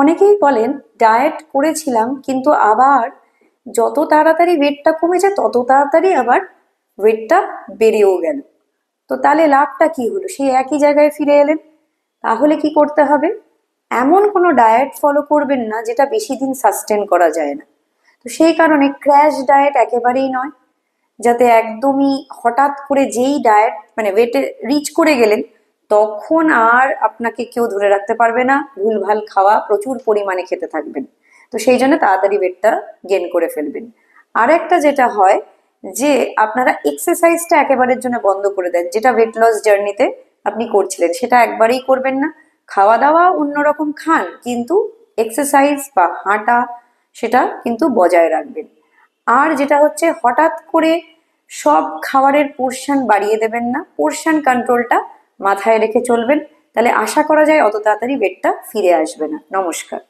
অনেকেই বলেন ডায়েট করেছিলাম কিন্তু আবার যত তাড়াতাড়ি ওয়েটটা কমেছে তত তাড়াতাড়ি আবার ওয়েটটা বেড়েও গেল। তো তাহলে লাভটা কি হলো? সেই একই জায়গায় ফিরে এলেন। তাহলে কি করতে হবে? এমন কোনো ডায়েট ফলো করবেন না যেটা বেশি দিন সাস্টেন করা যায় না। তো সেই কারণে ক্র্যাশ ডায়েট একেবারেই নয়, যাতে একদমই হঠাৎ করে যেই ডায়েট মানে ওয়েটে রিচ করে গেলেন তখন আর আপনাকে কেউ ধরে রাখতে পারবে না, ভুলভাল খাওয়া প্রচুর পরিমাণে খেতে থাকবেন। তো সেই জন্য তাড়াতাড়ি ওয়েটটা গেন করে ফেলবেন। আর একটা যেটা হয় যে আপনারা এক্সারসাইজটা একেবারের জন্য বন্ধ করে দেন, যেটা ওয়েট লস জার্নিতে আপনি করছিলেন সেটা একবারেই করবেন না। খাওয়া দাওয়া অন্যরকম খান, কিন্তু এক্সারসাইজ বা হাঁটা সেটা কিন্তু বজায় রাখবেন। আর যেটা হচ্ছে হঠাৎ করে সব খাবারের পোর্শন বাড়িয়ে দেবেন না, পোর্শন কন্ট্রোলটা মাথায় রেখে চলবেন। তাহলে আশা করা যায় অত তাড়াতাড়ি ওয়েটটা ফিরে আসবে না। নমস্কার।